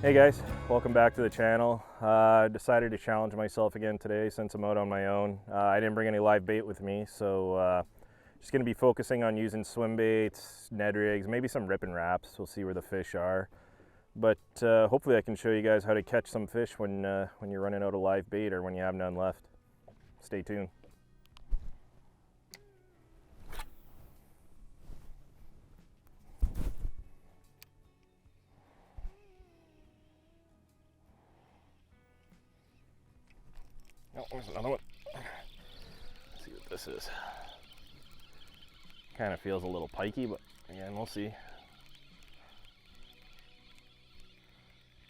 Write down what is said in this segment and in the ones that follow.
Hey guys, welcome back to the channel. Decided to challenge myself again today since I'm out on my own. I didn't bring any live bait with me, so just going to be focusing on using swim baits, Ned rigs, maybe some rip and wraps. We'll see where the fish are. But hopefully I can show you guys how to catch some fish when you're running out of live bait or when you have none left. Stay tuned. Oh, there's another one. Let's see what this is. Kind of feels a little pikey, but again, we'll see.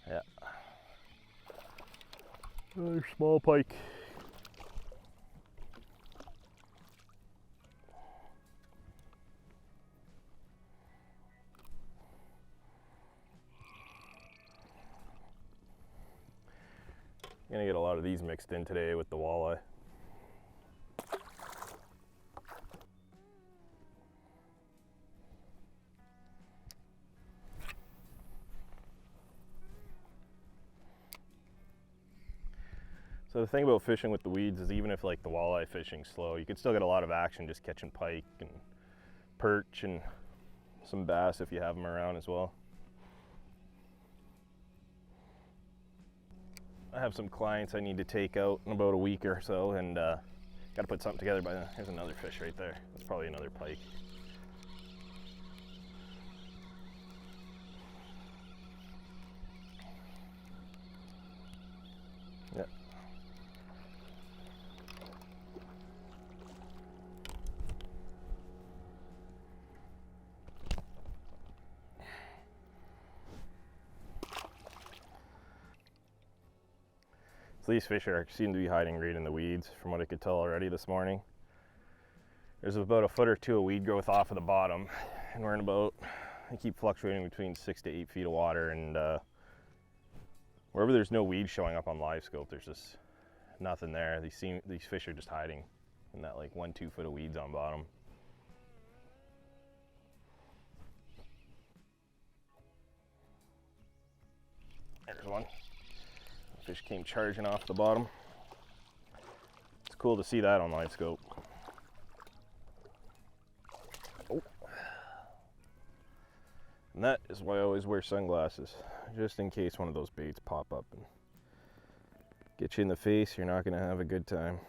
Yeah. Another small pike. Gonna get a lot of these mixed in today with the walleye. So the thing about fishing with the weeds is even if like the walleye fishing's slow, you can still get a lot of action just catching pike and perch and some bass if you have them around as well. I have some clients I need to take out in about a week or so, and got to put something together. But there's another fish right there. That's probably another pike. Yeah. So these fish seem to be hiding right in the weeds from what I could tell already this morning. There's about a foot or two of weed growth off of the bottom, and we're in about, I keep fluctuating between 6 to 8 feet of water, and wherever there's no weed showing up on live scope, there's just nothing there. These fish are just hiding in that like 1-2 foot of weeds on bottom. There's one. Fish came charging off the bottom. It's cool to see that on live scope. Oh. And that is why I always wear sunglasses, just in case one of those baits pop up and get you in the face. You're not going to have a good time.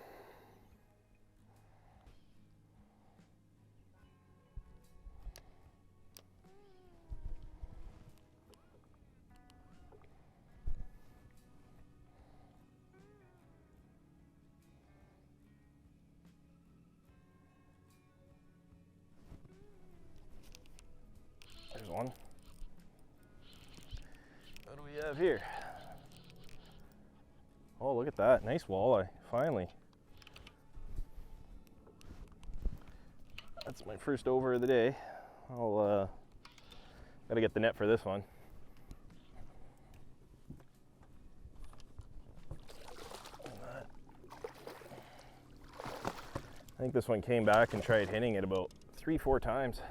There's one. What do we have here? Oh, look at that. Nice walleye, finally. That's my first over of the day. I'll gotta get the net for this one. I think this one came back and tried hitting it about 3-4 times.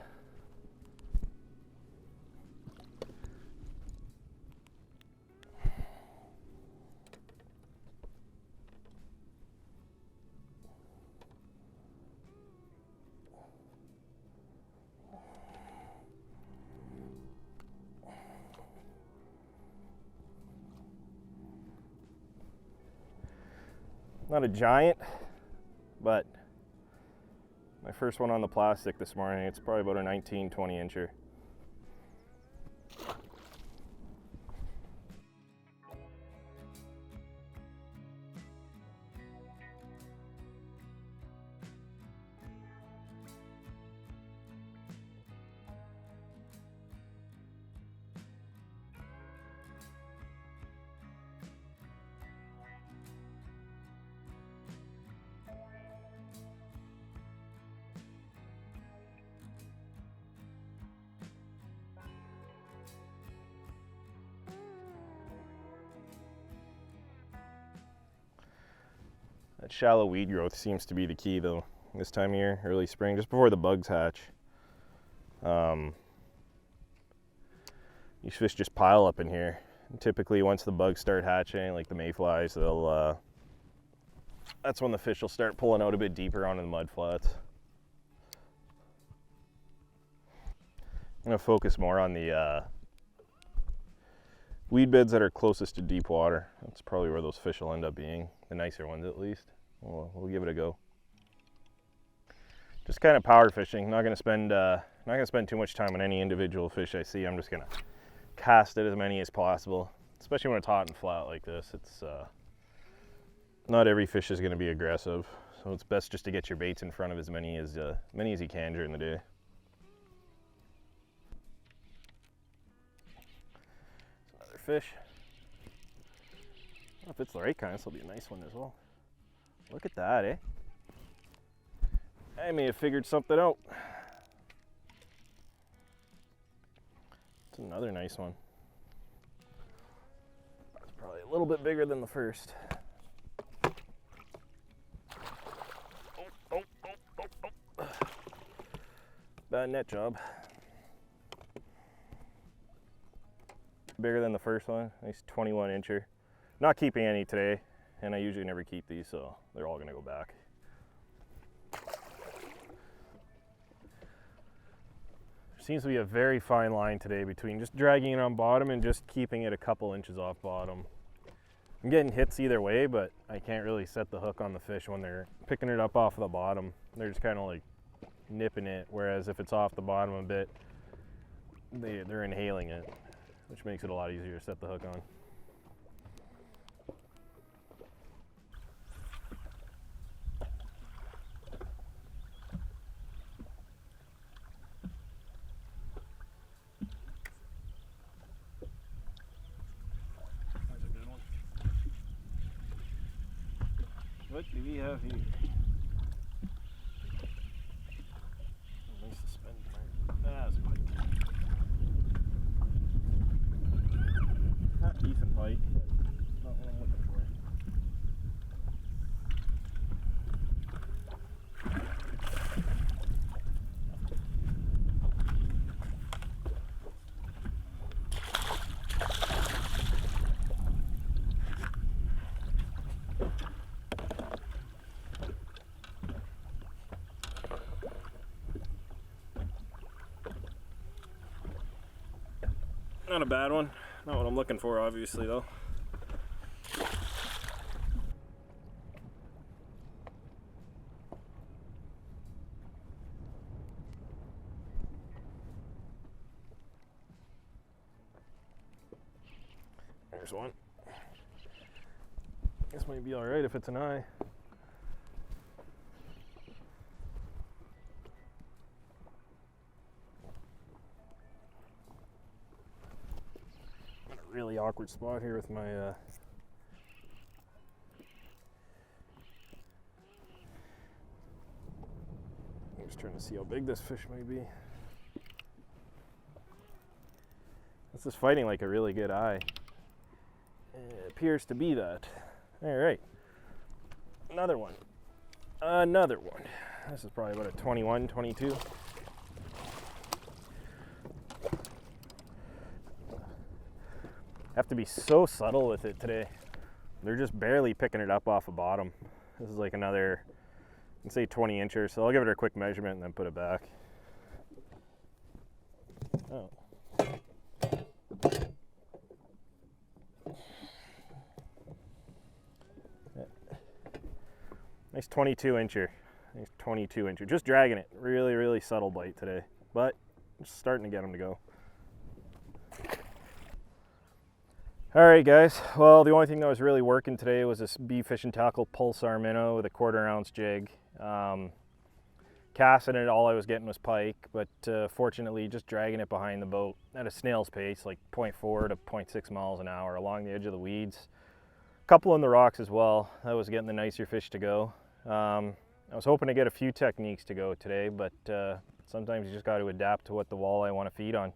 Not a giant, but my first one on the plastic this morning. It's probably about a 19-20 incher. That shallow weed growth seems to be the key though, this time of year, early spring, just before the bugs hatch. These fish just pile up in here. And typically once the bugs start hatching, like the mayflies, they'll that's when the fish will start pulling out a bit deeper onto the mud flats. I'm going to focus more on the weed beds that are closest to deep water. That's probably where those fish will end up being, the nicer ones at least. We'll give it a go. Just kind of power fishing. Not going to spend too much time on any individual fish I see. I'm just going to cast at as many as possible, especially when it's hot and flat like this. It's not every fish is going to be aggressive, so it's best just to get your baits in front of as many as you can during the day. Another fish. Well, if it's the right kind, this will be a nice one as well. Look at that, eh? I may have figured something out. It's another nice one. It's probably a little bit bigger than the first. Bad net job. Bigger than the first one. Nice 21 incher. Not keeping any today, and I usually never keep these, so they're all gonna go back. Seems to be a very fine line today between just dragging it on bottom and just keeping it a couple inches off bottom. I'm getting hits either way, but I can't really set the hook on the fish when they're picking it up off of the bottom. They're just kind of like nipping it, whereas if it's off the bottom a bit, they're inhaling it, which makes it a lot easier to set the hook on. That's a good one. What do we have here? Nice suspended. That's a pike. Not decent pike, but not what I'm looking for. Not a bad one. Not what I'm looking for, obviously, though. There's one. This might be alright if it's an eye. Really awkward spot here with my I'm just trying to see how big this fish may be. This is fighting like a really good eye. It appears to be that. All right, another one. Another one. This is probably about a 21, 22. Have to be so subtle with it today. They're just barely picking it up off the bottom. This is like another, I can say 20 inches, so I'll give it a quick measurement and then put it back. Oh. Nice 22 incher. Nice 22 incher. Just dragging it. Really, really subtle bite today, but just starting to get them to go. Alright guys, well the only thing that was really working today was this Bee Fish and Tackle Pulsar minnow with a 1/4 ounce jig. Casting it, all I was getting was pike, but fortunately just dragging it behind the boat at a snail's pace, like 0.4 to 0.6 miles an hour along the edge of the weeds. A couple in the rocks as well, that was getting the nicer fish to go. I was hoping to get a few techniques to go today, but sometimes you just got to adapt to what the walleye want to feed on.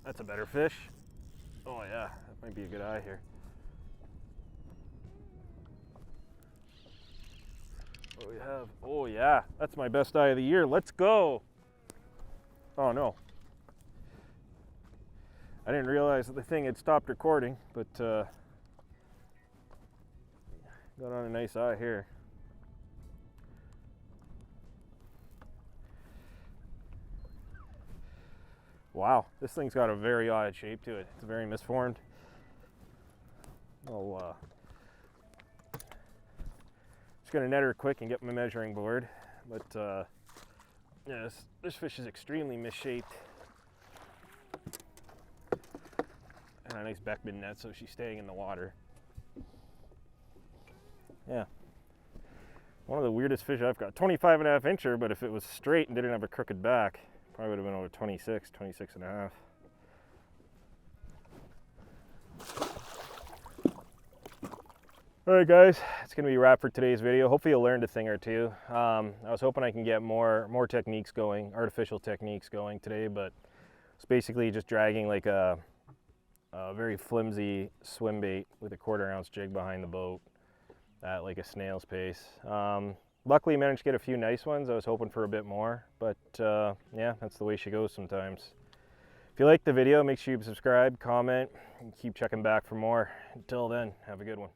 That's a better fish. Oh yeah, that might be a good eye here. What do we have? Oh yeah, that's my best eye of the year. Let's go. Oh no. I didn't realize that the thing had stopped recording, but got on a nice eye here. Wow, this thing's got a very odd shape to it. It's very misformed. Oh, just gonna net her quick and get my measuring board. But yeah, this fish is extremely misshaped. And a nice Beckman net, so she's staying in the water. Yeah. One of the weirdest fish I've got. 25.5 incher, but if it was straight and didn't have a crooked back, probably would have been over 26, 26.5. Alright guys, it's going to be a wrap for today's video. Hopefully you learned a thing or two. I was hoping I can get more techniques going, artificial techniques going today, but it's basically just dragging like a very flimsy swim bait with a 1/4 ounce jig behind the boat at like a snail's pace. Luckily managed to get a few nice ones. I was hoping for a bit more, but yeah, that's the way she goes sometimes. If you liked the video, make sure you subscribe, comment, and keep checking back for more. Until then, have a good one.